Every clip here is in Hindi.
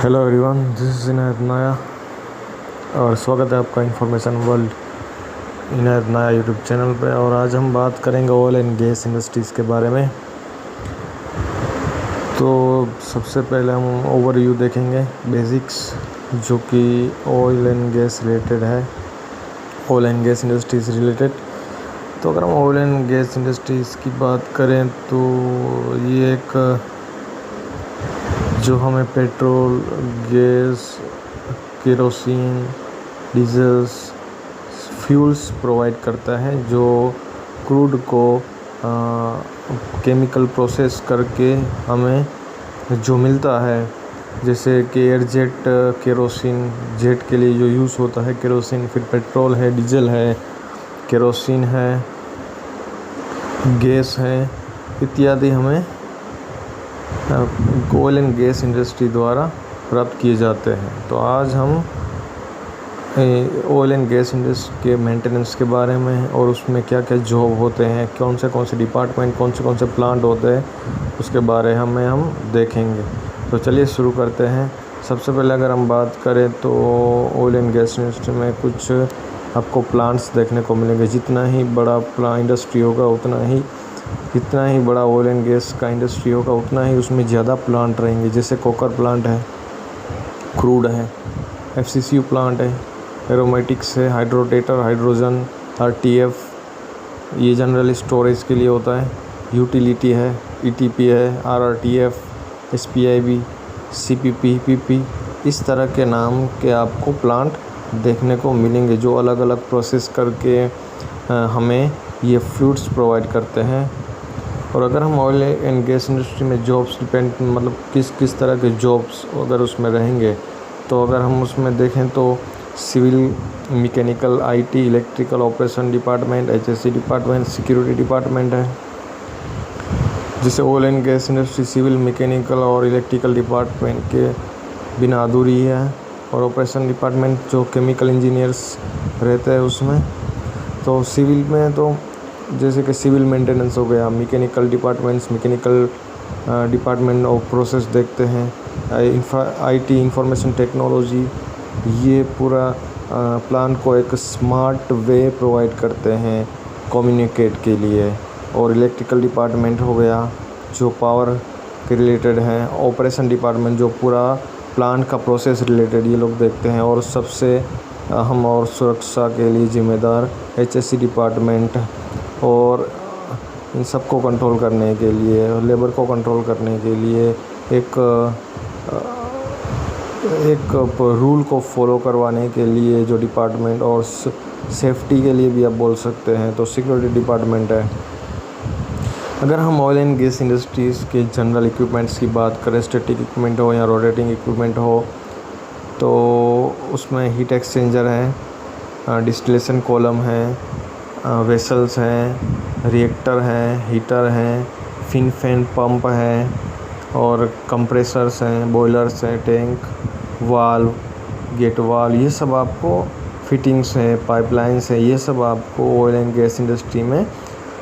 हेलो एवरीवन, दिस इज़ इनायत नाया और स्वागत है आपका इंफॉर्मेशन वर्ल्ड इनायत नाया यूट्यूब चैनल पे। और आज हम बात करेंगे ऑयल एंड गैस इंडस्ट्रीज़ के बारे में। तो सबसे पहले हम ओवरव्यू देखेंगे, बेसिक्स, जो कि ऑयल एंड गैस रिलेटेड है, oil and gas industries related. तो अगर हम ऑयल एंड गैस इंडस्ट्रीज़ की बात करें तो ये एक जो हमें petrol, gas, kerosene, diesels, fuels provide करता है, जो क्रूड को केमिकल प्रोसेस करके हमें जो मिलता है, जैसे कि एयर जेट केरोसिन, जेट के लिए जो यूज़ होता है केरोसिन, फिर पेट्रोल है, डीजल है, केरोसिन है, गैस है, इत्यादि हमें ऑयल एंड गैस इंडस्ट्री द्वारा प्राप्त किए जाते हैं। तो आज हम ऑयल एंड गैस इंडस्ट्री के मेंटेनेंस के बारे में और उसमें क्या क्या जॉब होते हैं, कौन से डिपार्टमेंट, कौन से प्लांट होते हैं, उसके बारे में हम देखेंगे। तो चलिए शुरू करते हैं। सबसे पहले अगर हम बात करें तो ऑयल एंड गैस इंडस्ट्री में कुछ आपको प्लांट्स देखने को मिलेंगे। जितना ही बड़ा इंडस्ट्री होगा जितना ही बड़ा ऑयल एंड गैस का इंडस्ट्री होगा उतना ही उसमें ज़्यादा प्लांट रहेंगे। जैसे कोकर प्लांट है, क्रूड है, FCCU प्लांट है, एरोमेटिक्स है, हाइड्रोटेटर, हाइड्रोजन, RTF, ये जनरल स्टोरेज के लिए होता है, यूटिलिटी है, ETP है, RRTF, SPIB, CPP, PP, इस तरह के नाम के आपको प्लांट देखने को मिलेंगे, जो अलग अलग प्रोसेस करके हमें ये फ्लूइड्स प्रोवाइड करते हैं। और अगर हम ऑयल एंड गैस इंडस्ट्री में जॉब्स मतलब किस तरह के जॉब्स अगर उसमें रहेंगे, तो अगर हम उसमें देखें तो civil, mechanical, IT, electrical, operation department, HSE department, security department है। जिसे oil and gas industry civil, mechanical और इलेक्ट्रिकल डिपार्टमेंट के बिना अधूरी है। और ऑपरेशन डिपार्टमेंट जो केमिकल इंजीनियर्स रहते हैं उसमें। तो सिविल में तो जैसे कि सिविल मेंटेनेंस हो गया, मैकेनिकल डिपार्टमेंट ऑफ प्रोसेस देखते हैं, IT, इंफॉर्मेशन टेक्नोलॉजी, ये पूरा प्लान को एक स्मार्ट वे प्रोवाइड करते हैं कम्युनिकेट के लिए। और इलेक्ट्रिकल डिपार्टमेंट हो गया जो पावर के रिलेटेड है, ऑपरेशन डिपार्टमेंट जो पूरा प्लांट का प्रोसेस रिलेटेड ये लोग देखते हैं। और सबसे अहम और सुरक्षा के लिए जिम्मेदार HSE डिपार्टमेंट, और इन सबको कंट्रोल करने के लिए, लेबर को कंट्रोल करने के लिए एक रूल को फॉलो करवाने के लिए जो डिपार्टमेंट, और सेफ्टी के लिए भी आप बोल सकते हैं तो सिक्योरिटी डिपार्टमेंट है। अगर हम ऑयल एंड गैस इंडस्ट्रीज़ के जनरल इक्विपमेंट्स की बात करें, स्टैटिक इक्विपमेंट हो या रोटेटिंग इक्विपमेंट हो, तो उसमें हीट एक्सचेंजर है, डिस्टिलेशन कॉलम है, वेसल्स हैं, रिएक्टर हैं, हीटर हैं, फिन फैन पंप है, और कंप्रेसर्स हैं, बॉयलर्स हैं, टैंक, वाल्व, गेट वाल्व, ये सब आपको फिटिंग्स है, पाइपलाइंस है, ये सब आपको ऑयल एंड गैस इंडस्ट्री में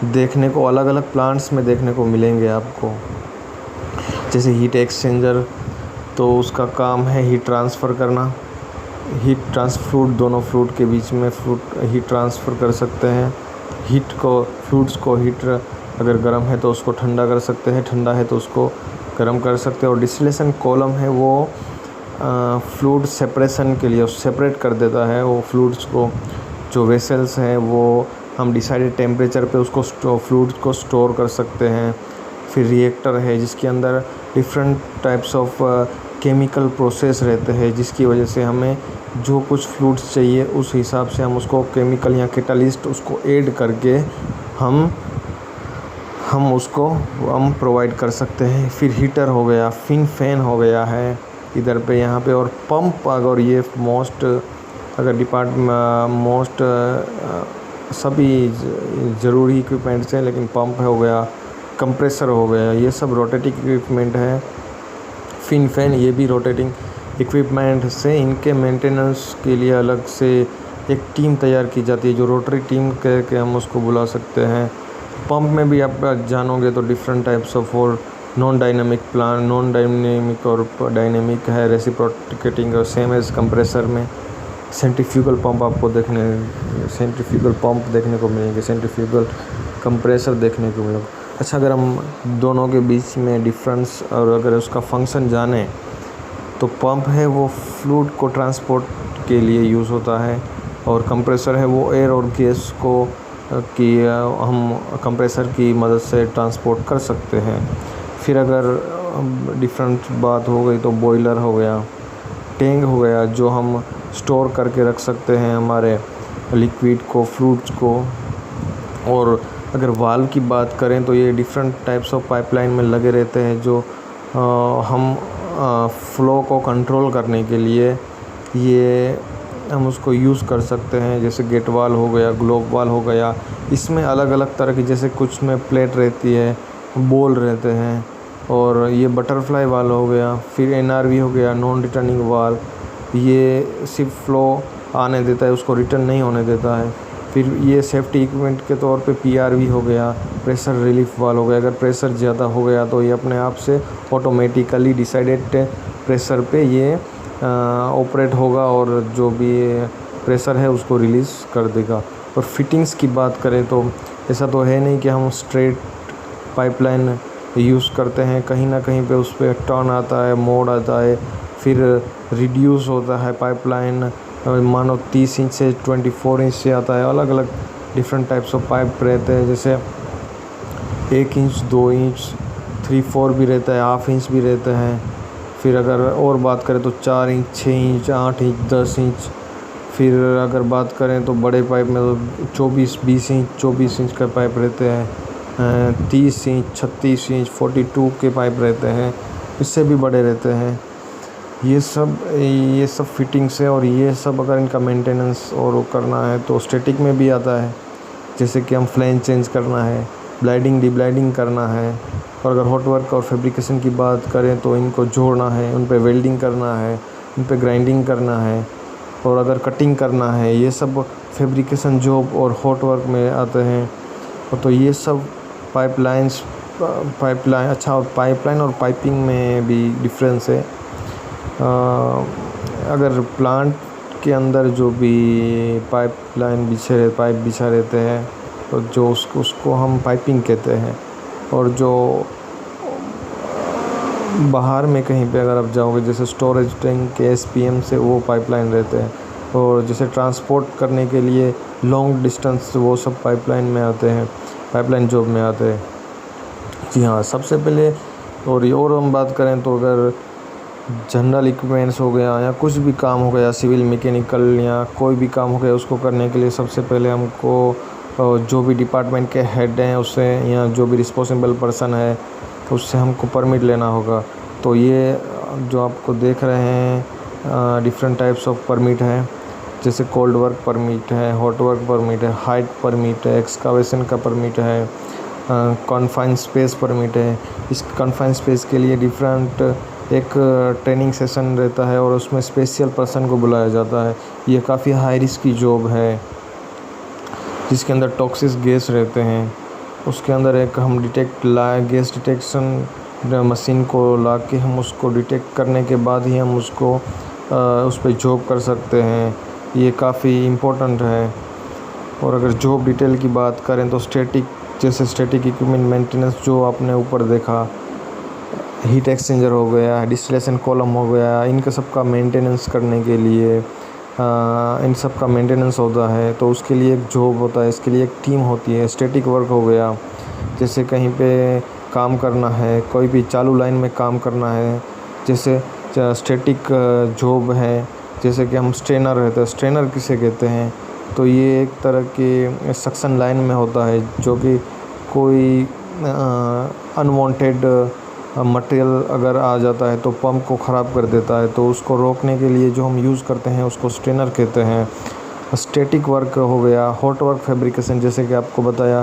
देखने को, अलग अलग प्लांट्स में देखने को मिलेंगे आपको। जैसे हीट एक्सचेंजर, तो उसका काम है हीट ट्रांसफ़र करना, फ्लूइड, दोनों फ्लूइड के बीच में हीट ट्रांसफ़र कर सकते हैं। फ्लूइड्स को हीट, अगर गर्म है तो उसको ठंडा कर सकते हैं, ठंडा है तो उसको गर्म कर सकते हैं। और डिस्टिलेशन कॉलम है, वो फ्लूइड सेपरेशन के लिए सेपरेट कर देता है वो फ्लूइड्स को। जो वेसल्स हैं वो हम डिसाइडेड टेम्परेचर पे उसको फ्लूइड्स को स्टोर कर सकते हैं। फिर रिएक्टर है, जिसके अंदर different types of chemical process रहते हैं, जिसकी वजह से हमें जो कुछ फ्लूइड्स चाहिए उस हिसाब से हम उसको केमिकल या कैटालिस्ट उसको ऐड करके हम उसको प्रोवाइड कर सकते हैं। फिर हीटर हो गया, फिन फैन हो गया है इधर पे, यहाँ पे। और पंप, अगर ये सभी ज़रूरी इक्विपमेंट्स हैं, लेकिन पंप हो गया, कंप्रेसर हो गया, ये सब रोटेटिंग इक्विपमेंट है। फिन फैन, ये भी रोटेटिंग इक्विपमेंट से इनके मेंटेनेंस के लिए अलग से एक टीम तैयार की जाती है, जो रोटरी टीम कह के हम उसको बुला सकते हैं। पंप में भी आप जानोगे तो डिफरेंट टाइप्स ऑफ और नॉन डायनेमिक और डायनेमिक है, रेसिप्रोकेटिंग और सेम एज कंप्रेसर में। सेंट्रीफ्यूगल पंप देखने को मिलेंगे, सेंट्रीफ्यूगल कंप्रेसर देखने को मिलेगा। अच्छा, अगर हम दोनों के बीच में डिफरेंस और अगर उसका फंक्शन जाने तो पंप है वो फ्लूइड को ट्रांसपोर्ट के लिए यूज़ होता है और कंप्रेसर है वो एयर और गैस को कि हम कंप्रेसर की मदद से ट्रांसपोर्ट कर सकते हैं। फिर अगर डिफरेंट बात हो गई तो बॉयलर हो गया, टैंक हो गया जो हम स्टोर करके रख सकते हैं हमारे लिक्विड को, फ्लूइड्स को। और अगर वाल्व की बात करें तो ये डिफरेंट टाइप्स ऑफ पाइपलाइन में लगे रहते हैं जो हम फ्लो को कंट्रोल करने के लिए ये हम उसको यूज़ कर सकते हैं। जैसे गेट वाल हो गया, ग्लोब वाल हो गया, इसमें अलग अलग तरह की, जैसे कुछ में प्लेट रहती है, बोल रहते हैं, और ये बटरफ्लाई वाल हो गया। फिर NRV हो गया, नॉन रिटर्निंग वाल, ये सिर्फ फ्लो आने देता है, उसको रिटर्न नहीं होने देता है। फिर ये सेफ्टी इक्विपमेंट के तौर पे PRV हो गया, प्रेशर रिलीफ वाल हो गया। अगर प्रेशर ज़्यादा हो गया तो ये अपने आप से ऑटोमेटिकली डिसाइडेड प्रेशर पे ये ऑपरेट होगा और जो भी प्रेशर है उसको रिलीज़ कर देगा। और फिटिंग्स की बात करें तो ऐसा तो है नहीं कि हम स्ट्रेट पाइपलाइन यूज़ करते हैं, कहीं ना कहीं पे उस पर टर्न आता है, मोड आता है, फिर रिड्यूस होता है पाइपलाइन, मानो 30 इंच से 24 इंच से आता है। अलग अलग डिफरेंट टाइप्स ऑफ पाइप रहते हैं, जैसे 1 इंच, 2 इंच, 3-4 भी रहता है, हाफ इंच भी रहते हैं। फिर अगर और बात करें तो 4 इंच, 6 इंच, 8 इंच, 10 इंच। फिर अगर बात करें तो बड़े पाइप में तो 24 इंच का पाइप रहते हैं, 30 इंच, 36 इंच, 42 के पाइप रहते हैं, इससे भी बड़े रहते हैं। ये सब फिटिंग्स है। और ये सब अगर इनका मेंटेनेंस और करना है तो स्टैटिक में भी आता है, जैसे कि हम फ्लैंज चेंज करना है, ब्लाइडिंग डिब्लाइडिंग करना है। और अगर हॉट वर्क और फैब्रिकेशन की बात करें तो इनको जोड़ना है, उन पे वेल्डिंग करना है, उन पे ग्राइंडिंग करना है, और अगर कटिंग करना है, ये सब फैब्रिकेशन जॉब और हॉट वर्क में आते हैं। तो ये सब पाइपलाइन अच्छा, और पाइपलाइन और पाइपिंग में भी डिफरेंस है। अगर प्लांट के अंदर जो भी पाइप बिछा रहते हैं तो जो उसको हम पाइपिंग कहते हैं। और जो बाहर में कहीं पे अगर आप जाओगे, जैसे स्टोरेज टैंक के SPM से वो पाइपलाइन रहते हैं, और जैसे ट्रांसपोर्ट करने के लिए लॉन्ग डिस्टेंस वो सब पाइपलाइन में आते हैं, पाइपलाइन जॉब में आते हैं। जी हाँ, सबसे पहले और हम बात करें तो अगर जनरल इक्विपमेंट्स हो गया या कुछ भी काम हो गया, सिविल मैकेनिकल या कोई भी काम हो गया, उसको करने के लिए सबसे पहले हमको जो भी डिपार्टमेंट के हेड हैं उससे, या जो भी रिस्पॉन्सिबल पर्सन है तो उससे हमको परमिट लेना होगा। तो ये जो आपको देख रहे हैं डिफरेंट टाइप्स ऑफ परमिट है, जैसे कोल्ड वर्क परमिट है, हॉट वर्क परमिट है, हाइट परमिट है, एक्सकावेशन का परमिट है, कॉन्फाइंड स्पेस परमिट है। इस कॉन्फाइंड स्पेस के लिए डिफरेंट एक ट्रेनिंग सेशन रहता है और उसमें स्पेशल पर्सन को बुलाया जाता है। ये काफ़ी हाई रिस्क की जॉब है जिसके अंदर टॉक्सिक गैस रहते हैं। उसके अंदर एक हम गैस डिटेक्शन मशीन को ला के हम उसको डिटेक्ट करने के बाद ही हम उसको उस पर जॉब कर सकते हैं। ये काफ़ी इम्पोर्टेंट है। और अगर जॉब डिटेल की बात करें तो स्टैटिक इक्विपमेंट मेंटेनेंस जो आपने ऊपर देखा, हीट एक्सचेंजर हो गया, डिस्टिलेशन कॉलम हो गया, इनका सबका मेंटेनेंस करने के लिए इन सब का मेंटेनेंस होता है, तो उसके लिए एक जॉब होता है, इसके लिए एक टीम होती है। स्टैटिक वर्क हो गया, जैसे कहीं पे काम करना है, कोई भी चालू लाइन में काम करना है, जैसे स्टैटिक जॉब है, जैसे कि हम स्ट्रेनर रहते हैं। स्ट्रेनर किसे कहते हैं? तो ये एक तरह की सक्शन लाइन में होता है जो कि कोई अनवांटेड मटेरियल अगर आ जाता है तो पंप को ख़राब कर देता है, तो उसको रोकने के लिए जो हम यूज़ करते हैं उसको स्ट्रेनर कहते हैं। स्टैटिक वर्क हो गया, हॉट वर्क फैब्रिकेशन, जैसे कि आपको बताया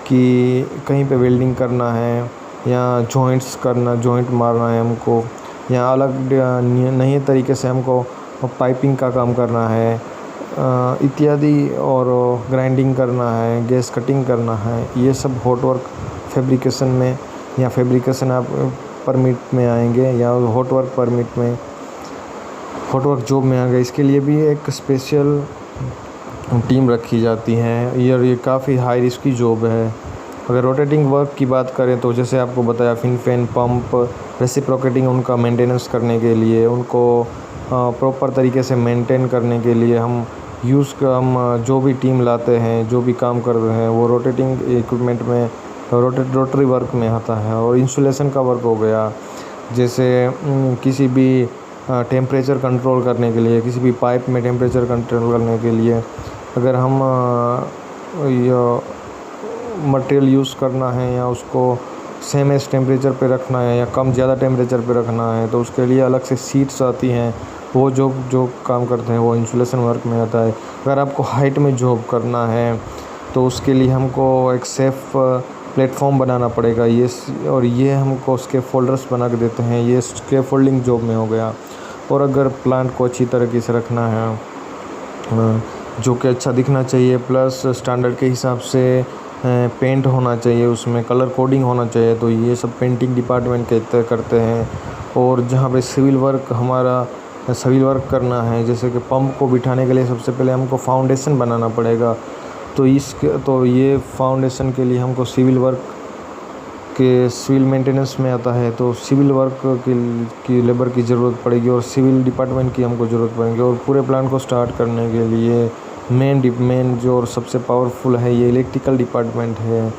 कि कहीं पे वेल्डिंग करना है या जॉइंट मारना है हमको, या अलग नए तरीके से हमको पाइपिंग का काम करना है इत्यादि, और ग्राइंडिंग करना है, गैस कटिंग करना है, ये सब हॉट वर्क फैब्रिकेशन में या फैब्रिकेशन आप परमिट में आएंगे या हॉट वर्क परमिट में, हॉट वर्क जॉब में आ गए, इसके लिए भी एक स्पेशल टीम रखी जाती है। ये काफ़ी हाई रिस्क की जॉब है। अगर रोटेटिंग वर्क की बात करें तो जैसे आपको बताया फिन फैन पंप रेसिप्रोकेटिंग, उनका मेंटेनेंस करने के लिए, उनको प्रॉपर तरीके से मेंटेन करने के लिए हम जो भी टीम लाते हैं, जो भी काम कर रहे हैं वो रोटेटिंग इक्विपमेंट में रोटरी वर्क में आता है। और इंसुलेशन का वर्क हो गया, जैसे किसी भी टेम्परेचर कंट्रोल करने के लिए, किसी भी पाइप में टेम्परेचर कंट्रोल करने के लिए अगर हम मटेरियल यूज़ करना है या उसको सेम एज टेम्परेचर पे रखना है या कम ज़्यादा टेम्परेचर पे रखना है, तो उसके लिए अलग से सीट्स आती हैं। वो जो काम करते हैं वो इंसुलेशन वर्क में आता है। अगर आपको हाइट में जॉब करना है तो उसके लिए हमको एक सेफ़ प्लेटफॉर्म बनाना पड़ेगा। ये हमको उसके फोल्डर्स बना के देते हैं, ये स्के फोल्डिंग जॉब में हो गया। और अगर प्लांट को अच्छी तरीके से रखना है, जो कि अच्छा दिखना चाहिए, प्लस स्टैंडर्ड के हिसाब से पेंट होना चाहिए, उसमें कलर कोडिंग होना चाहिए, तो ये सब पेंटिंग डिपार्टमेंट करते हैं। और जहाँ पे सिविल वर्क करना है, जैसे कि पंप को बिठाने के लिए सबसे पहले हमको फाउंडेशन बनाना पड़ेगा। तो ये फाउंडेशन के लिए हमको सिविल मेंटेनेंस में आता है, तो सिविल वर्क की लेबर की ज़रूरत पड़ेगी और सिविल डिपार्टमेंट की हमको ज़रूरत पड़ेगी। और पूरे प्लान को स्टार्ट करने के लिए मेन जो और सबसे पावरफुल है ये इलेक्ट्रिकल डिपार्टमेंट है।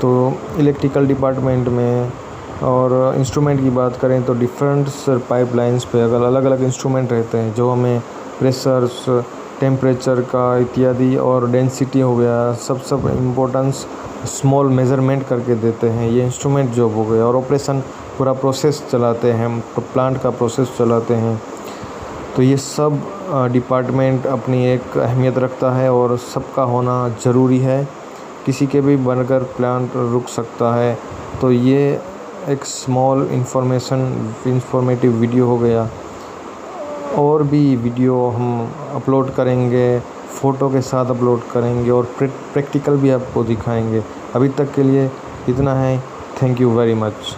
तो इलेक्ट्रिकल डिपार्टमेंट में और इंस्ट्रूमेंट की बात करें तो डिफरेंट पाइपलाइंस पे अगर अलग अलग इंस्ट्रूमेंट रहते हैं जो हमें प्रेशर्स, टेम्परेचर का इत्यादि और डेंसिटी हो गया, सब इम्पोर्टेंस स्मॉल मेज़रमेंट करके देते हैं। ये इंस्ट्रूमेंट जॉब हो गया। और ऑपरेशन पूरा प्रोसेस चलाते हैं, तो प्लांट का प्रोसेस चलाते हैं। तो ये सब डिपार्टमेंट अपनी एक अहमियत रखता है और सबका होना ज़रूरी है। किसी के भी बनकर प्लांट रुक सकता है। तो ये एक स्मॉल इंफॉर्मेटिव वीडियो हो गया। और भी वीडियो हम अपलोड करेंगे, फ़ोटो के साथ अपलोड करेंगे और प्रैक्टिकल भी आपको दिखाएंगे। अभी तक के लिए इतना है। Thank you very much.